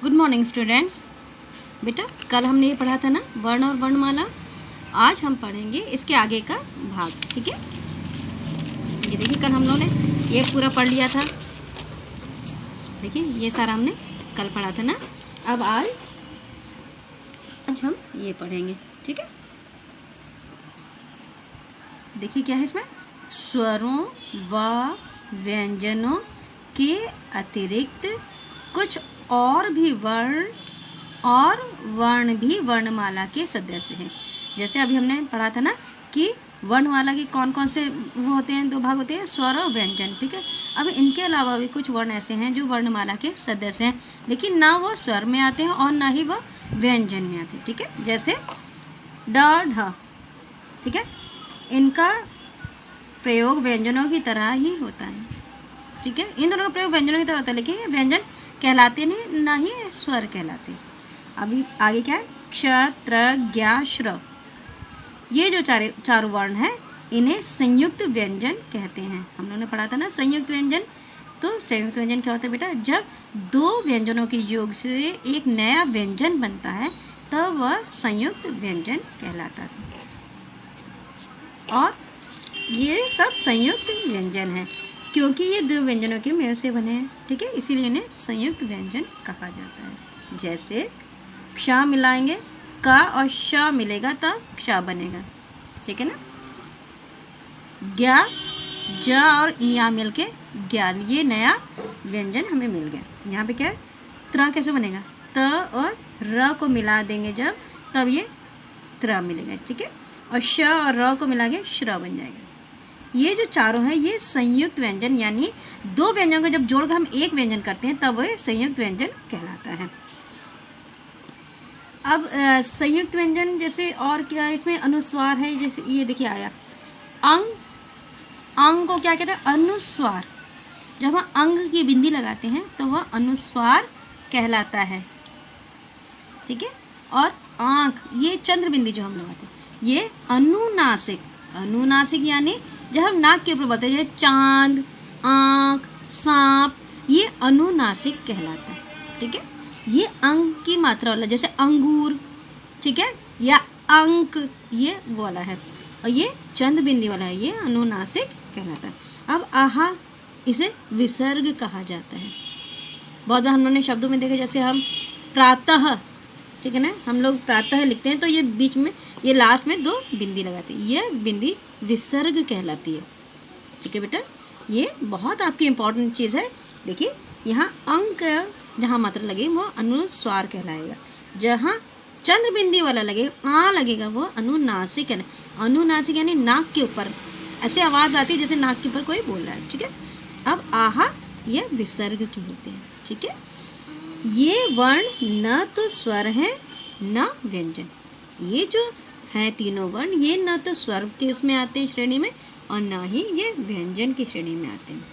Good morning students. बेटा कल हमने ये पढ़ा था ना वर्ण और वर्णमाला। आज हम पढ़ेंगे इसके आगे का भाग। ठीक है, ये देखिए कल हम लोगों ने ये पूरा पढ़ लिया था। देखिए ये सारा हमने कल पढ़ा था ना। अब आज हम ये पढ़ेंगे। ठीक है, देखिए क्या है इसमें, स्वरों व व्यंजनों के अतिरिक्त कुछ और भी वर्ण और वर्ण भी वर्णमाला के सदस्य हैं। जैसे अभी हमने पढ़ा था ना कि वर्णमाला के कौन कौन से वो होते हैं, दो भाग होते हैं, स्वर और व्यंजन। ठीक है, अब इनके अलावा भी कुछ वर्ण ऐसे हैं जो वर्णमाला के सदस्य हैं, लेकिन ना वो स्वर में आते हैं और ना ही वो व्यंजन में आते हैं। ठीक है, जैसे ड ढ। ठीक है, इनका प्रयोग व्यंजनों की तरह ही होता है। ठीक है, इन दोनों का प्रयोग व्यंजनों की तरह होता है, लेकिन ये व्यंजन कहलाते नहीं, ना ही स्वर कहलाते। अभी आगे क्या है, क्ष त्र ज्ञ श्र। ये जो चारों वर्ण हैं इन्हें संयुक्त व्यंजन कहते हैं। हम लोगों ने पढ़ा था ना संयुक्त व्यंजन। तो संयुक्त व्यंजन क्या होता है बेटा, जब दो व्यंजनों के योग से एक नया व्यंजन बनता है तब वह संयुक्त व्यंजन कहलाता है। और ये सब संयुक्त व्यंजन है क्योंकि ये दो व्यंजनों के मेल से बने हैं। ठीक है, इसीलिए इन्हें संयुक्त व्यंजन कहा जाता है। जैसे क्ष मिलाएंगे, का और श मिलेगा तब क्ष बनेगा। ठीक है ना, ज्ञ ज और या मिलके ज्ञान, ये नया व्यंजन हमें मिल गया। यहाँ पे क्या है, त्र कैसे बनेगा, त और र को मिला देंगे जब, तब ये त्र मिलेगा। ठीक है, और श और र को मिला के श्र बन जाएगा। ये जो चारों हैं ये संयुक्त व्यंजन, यानी दो व्यंजनों को जब जोड़कर हम एक व्यंजन करते हैं तब वह संयुक्त व्यंजन कहलाता है। अब संयुक्त व्यंजन जैसे और क्या इसमें अनुस्वार है। जैसे ये देखिए आया अंग, अंग को क्या कहते हैं, अनुस्वार। जब हम अंग की बिंदी लगाते हैं तो वह अनुस्वार कहलाता है। ठीक है, और आंख, ये चंद्र बिंदी जो हम लगाते हैं ये अनुनासिक। अनुनासिक यानी जब हम नाक के ऊपर बोलते हैं, चांद, आंख, सांप, ये अनुनासिक कहलाता है। ठीक है, ये अंग की मात्रा वाला, जैसे अंगूर। ठीक है, या अंक, ये वो वाला है, और ये चंद बिंदी वाला है, ये अनुनासिक कहलाता है। अब आहा, इसे विसर्ग कहा जाता है। बहुत बार हम लोगों ने शब्दों में देखा, जैसे हम प्रातः, ठीक है ना, हम लोग प्रातः लिखते हैं तो ये बीच में, ये लास्ट में दो बिंदी लगाते हैं, ये बिंदी विसर्ग कहलाती है। ठीक है बेटा, ये बहुत आपकी इंपॉर्टेंट चीज़ है। देखिए यहाँ अंक जहाँ मात्रा लगे वो अनुस्वार कहलाएगा, जहाँ चंद्र बिंदी वाला लगेगा, आ लगेगा, वो अनुनासिक है। अनुनासिक यानी नाक के ऊपर ऐसे आवाज़ आती है जैसे नाक के ऊपर कोई बोल रहा है। ठीक है, अब आहा ये विसर्ग के होते हैं। ठीक है, ये वर्ण न तो स्वर है न व्यंजन। ये जो है तीनों वर्ण ये न तो स्वर के उसमें आते हैं श्रेणी में, और न ही ये व्यंजन की श्रेणी में आते हैं।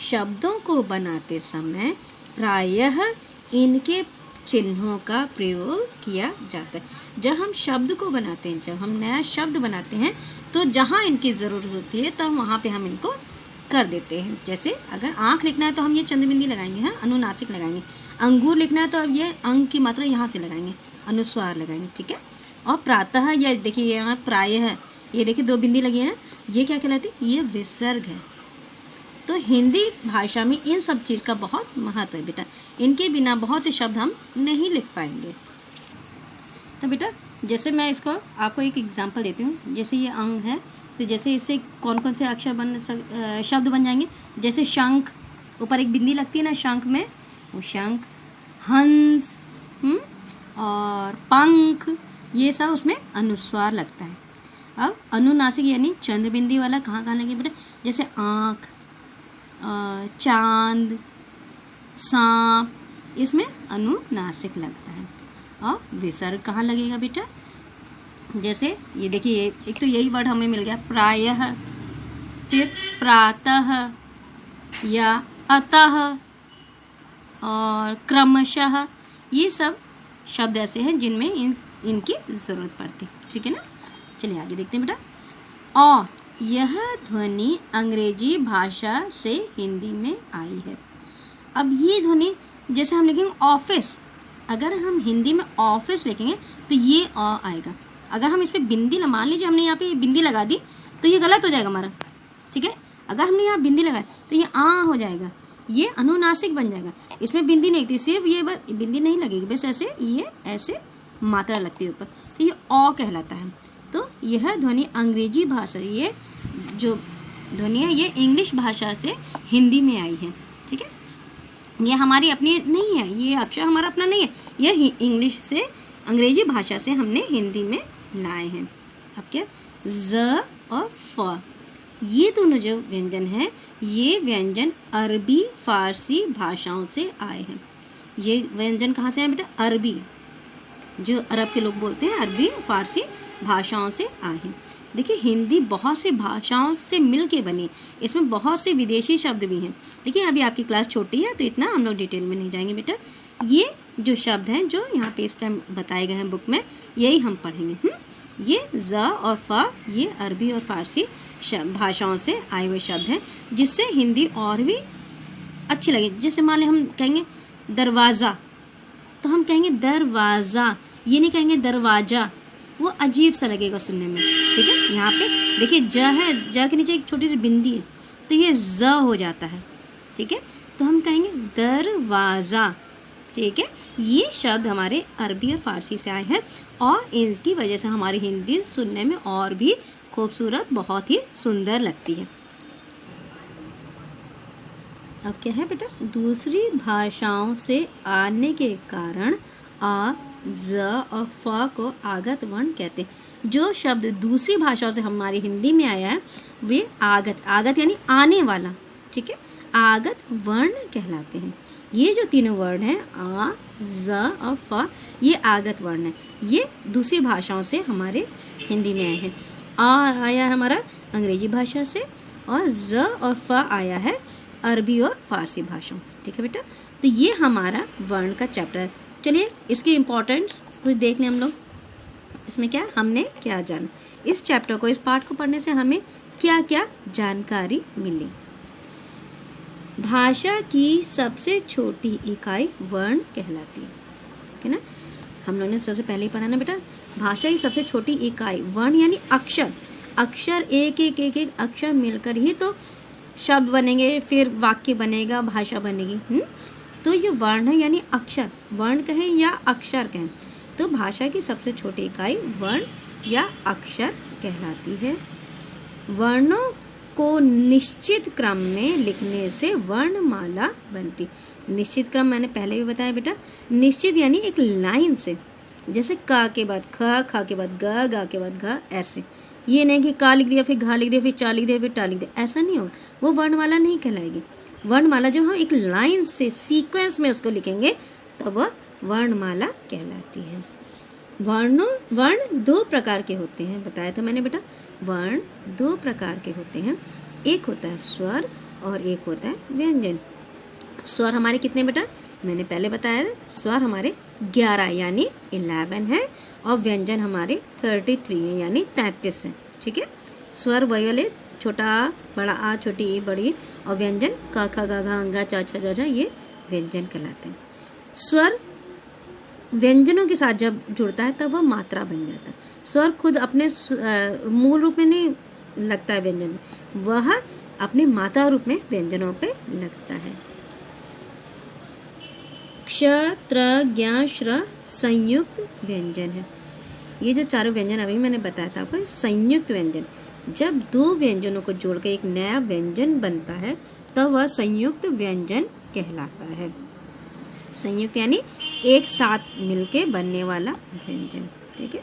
शब्दों को बनाते समय प्रायः इनके चिन्हों का प्रयोग किया जाता है। जब हम शब्द को बनाते हैं, जब हम नया शब्द बनाते हैं तो जहाँ इनकी ज़रूरत होती है तब वहाँ पे हम इनको कर देते हैं। जैसे अगर आँख लिखना है तो हम ये चंद्रबिंदी लगाएंगे, हाँ अनुनासिक लगाएंगे। अंगूर लिखना है तो अब ये अंग की मात्रा यहाँ से लगाएंगे, अनुस्वार लगाएंगे। ठीक है, और प्रातः, ये देखिए यहाँ प्रायः, ये देखिए दो बिंदी लगी है ना, ये क्या कहलाती है, ये विसर्ग है। तो हिंदी भाषा में इन सब चीज़ का बहुत महत्व है बेटा, इनके बिना बहुत से शब्द हम नहीं लिख पाएंगे। तो बेटा जैसे मैं इसको आपको एक एग्जांपल देती हूँ। जैसे ये अंग है तो जैसे इससे कौन कौन से अक्षर शब्द बन जाएंगे। जैसे शंख, ऊपर एक बिंदी लगती है ना शंख में, वो शंख। हंस, और पंख, ये सब उसमें अनुस्वार लगता है। अब अनुनासिक यानी चंद्र बिंदी वाला कहाँ कहाँ लगे बेटा, जैसे आँख, चांद, सांप, इसमें अनुनासिक लगता है। और विसर्ग कहाँ लगेगा बेटा, जैसे ये देखिए एक तो यही वर्ड हमें मिल गया प्रायः, फिर प्रातः या अतः और क्रमशः, ये सब शब्द ऐसे हैं जिनमें इनकी ज़रूरत पड़ती है। ठीक है ना, चलिए आगे देखते हैं बेटा। और यह ध्वनि अंग्रेजी भाषा से हिंदी में आई है। अब ये ध्वनि जैसे हम लिखेंगे ऑफिस, अगर हम हिंदी में ऑफिस लिखेंगे तो ये अ आएगा। अगर हम इस पर बिंदी, मान लीजिए हमने यहाँ पे बिंदी लगा दी तो ये गलत हो जाएगा हमारा, ठीक है। अगर हमने यहाँ बिंदी लगाई तो ये आ हो जाएगा, ये अनुनासिक बन जाएगा। इसमें बिंदी नहीं थी, सिर्फ ये बस बिंदी नहीं लगेगी, बस ऐसे ये ऐसे मात्रा लगती है ऊपर, तो ये अ कहलाता है। तो यह ध्वनि अंग्रेजी भाषा, ये जो ध्वनि है ये इंग्लिश भाषा से हिंदी में आई है, ठीक है। ये हमारी अपनी नहीं है, ये अक्षर हमारा अपना नहीं है, ये इंग्लिश से, अंग्रेजी भाषा से हमने हिंदी में लाए हैं। अब क्या, ज और फ, ये दोनों जो व्यंजन हैं ये व्यंजन अरबी फारसी भाषाओं से आए हैं। ये व्यंजन कहाँ से आए बेटा, अरबी, जो अरब के लोग बोलते हैं, अरबी फारसी भाषाओं से आए हैं। देखिए हिंदी बहुत से भाषाओं से मिल के बनी, इसमें बहुत से विदेशी शब्द भी हैं। देखिए अभी आपकी क्लास छोटी है तो इतना हम लोग डिटेल में नहीं जाएंगे बेटा। ये जो शब्द हैं जो यहाँ पे इस टाइम बताए गए हैं बुक में, यही हम पढ़ेंगे। ये ज और फ, ये अरबी और फारसी भाषाओं से आए हुए शब्द हैं, जिससे हिंदी और भी अच्छी लगे। जैसे मान लें हम कहेंगे दरवाज़ा, तो हम कहेंगे दरवाज़ा, ये नहीं कहेंगे दरवाजा, वो अजीब सा लगेगा सुनने में, ठीक है। यहाँ पे देखिए ज है, ज के नीचे एक छोटी सी बिंदी है तो ये ज हो जाता है, ठीक है। तो हम कहेंगे दरवाज़ा, ठीक है। ये शब्द हमारे अरबी और फारसी से आए हैं और इनकी वजह से हमारी हिंदी सुनने में और भी खूबसूरत, बहुत ही सुंदर लगती है। अब क्या है बेटा, दूसरी भाषाओं से आने के कारण आ, ज और फ को आगत वर्ण कहते हैं। जो शब्द दूसरी भाषाओं से हमारी हिंदी में आया है वे आगत, आगत यानी आने वाला, ठीक है, आगत वर्ण कहलाते हैं। ये जो तीनों वर्ण हैं आ, ज और फ, ये आगत वर्ण है। ये दूसरी भाषाओं से हमारे हिंदी में आए हैं। आ आया है हमारा अंग्रेजी भाषा से और ज और फ आया है अरबी और फारसी भाषाओं से, ठीक है बेटा। तो ये हमारा वर्ण का चैप्टर है। चलिए इसकी इम्पोर्टेंस कुछ देख लें हम लोग। इसमें क्या हमने क्या जाना, इस चैप्टर को, इस पाठ को पढ़ने से हमें क्या क्या जानकारी मिली। भाषा की सबसे छोटी इकाई वर्ण कहलाती है, ठीक है ना। हम लोगों ने सबसे पहले ही पढ़ा ना बेटा, भाषा की सबसे छोटी इकाई वर्ण यानी अक्षर, अक्षर एक एक एक एक अक्षर मिलकर ही तो शब्द बनेंगे, फिर वाक्य बनेगा, भाषा बनेगी। तो ये वर्ण है यानी अक्षर, वर्ण कहें या अक्षर कहें, तो भाषा की सबसे छोटी इकाई वर्ण या अक्षर कहलाती है। वर्णों को निश्चित क्रम में लिखने से वर्णमाला बनती। निश्चित क्रम मैंने पहले भी बताया बेटा, निश्चित यानी एक लाइन से, जैसे का के बाद ख, खा के बाद ग, गा के बाद घ, ऐसे। ये नहीं कि का लिख दिया फिर घा लिख दिया फिर चा लिख दिया फिर टा लिख दिया, ऐसा नहीं होगा, वो वर्णमाला नहीं कहलाएगी। वर्णमाला जब हम एक लाइन से सीक्वेंस में उसको लिखेंगे तो वह वर्णमाला कहलाती है। वर्ण दो प्रकार के होते हैं, बताया था मैंने बेटा, वर्ण दो प्रकार के होते हैं, एक होता है स्वर और एक होता है व्यंजन। स्वर हमारे कितने बेटा, मैंने पहले बताया था, स्वर हमारे 11 यानी 11 है और व्यंजन हमारे 33 है यानी 33 है, ठीक है। स्वर वही वाले, छोटा आ, बड़ा आ, छोटी ई, बड़ी, और व्यंजन क, ख, ग, घ, अंगा, च, छ, ज, झ, ये व्यंजन कहलाते हैं। स्वर व्यंजनों के साथ जब जुड़ता है तब वह मात्रा बन जाता है। स्वर खुद अपने मूल रूप में नहीं लगता है व्यंजन में, वह अपने मात्रा रूप में व्यंजनों पे लगता है। क्ष, त्र, ज्ञ, श्र संयुक्त व्यंजन है। ये जो चारों व्यंजन अभी मैंने बताया था आपको, संयुक्त व्यंजन। जब दो व्यंजनों को जोड़कर एक नया व्यंजन बनता है तब वह संयुक्त व्यंजन कहलाता है। संयुक्त यानी एक साथ मिलके बनने वाला व्यंजन, ठीक है।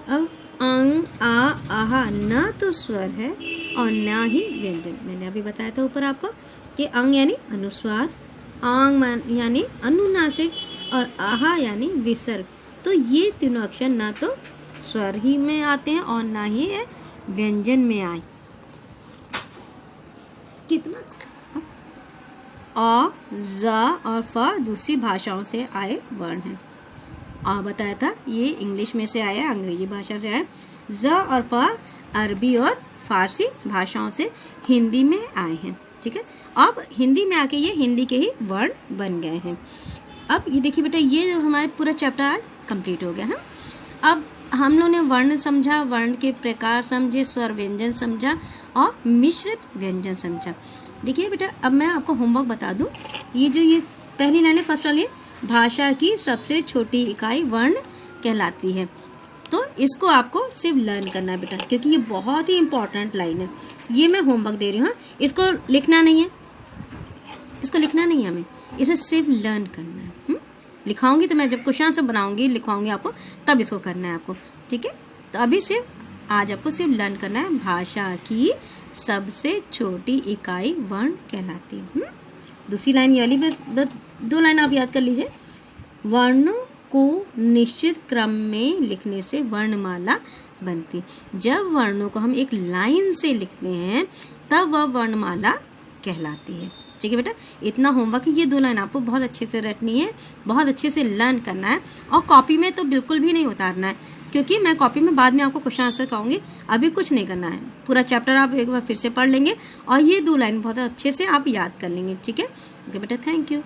अब अंग, आ, आहा न तो स्वर है और न ही व्यंजन। मैंने अभी बताया था ऊपर आपको कि अंग यानी अनुस्वार, आंग यानी अनुनासिक और आहा यानी विसर्ग। तो ये तीनों अक्षर ना तो स्वर ही में आते हैं और ना ही व्यंजन में आए। कितना अ, ज और फ दूसरी भाषाओं से आए वर्ण हैं। आ बताया था ये इंग्लिश में से आया, अंग्रेजी भाषा से आया। ज और फ अरबी और फारसी भाषाओं से हिंदी में आए हैं। ठीक है। अब हिंदी में आके ये हिंदी के ही वर्ण बन गए हैं। अब ये देखिए बेटा, ये हमारे पूरा चैप्टर आज कंप्लीट हो गया है। अब हम लोग ने वर्ण समझा, वर्ण के प्रकार समझे, स्वर व्यंजन समझा और मिश्रित व्यंजन समझा। देखिए बेटा, अब मैं आपको होमवर्क बता दूं। ये पहली लाइन है, फर्स्ट वाली, भाषा की सबसे छोटी इकाई वर्ण कहलाती है। तो इसको आपको सिर्फ लर्न करना है बेटा, क्योंकि ये बहुत ही इंपॉर्टेंट लाइन है। ये मैं होमवर्क दे रही हूँ, इसको लिखना नहीं है, इसको लिखना नहीं है हमें, इसे सिर्फ लर्न करना है। लिखाऊंगी तो मैं जब क्वेश्चन से बनाऊंगी, लिखवाऊंगी आपको, तब इसको करना है आपको, ठीक है। तो अभी सिर्फ आज आपको सिर्फ लर्न करना है, भाषा की सबसे छोटी इकाई वर्ण कहलाती है। दूसरी लाइन ये वाली, 2 लाइन आप याद कर लीजिए। वर्णों को निश्चित क्रम में लिखने से वर्णमाला बनती। जब वर्णों को हम एक लाइन से लिखते हैं तब वह वर्णमाला कहलाती है। ठीक है बेटा, इतना होमवर्क है। ये 2 लाइन आपको बहुत अच्छे से रटनी है, बहुत अच्छे से लर्न करना है, और कॉपी में तो बिल्कुल भी नहीं उतारना है, क्योंकि मैं कॉपी में बाद में आपको क्वेश्चन आंसर कहूँगी। अभी कुछ नहीं करना है, पूरा चैप्टर आप एक बार फिर से पढ़ लेंगे और ये 2 लाइन बहुत अच्छे से आप याद कर लेंगे। ठीक है, ओके बेटा, थैंक यू।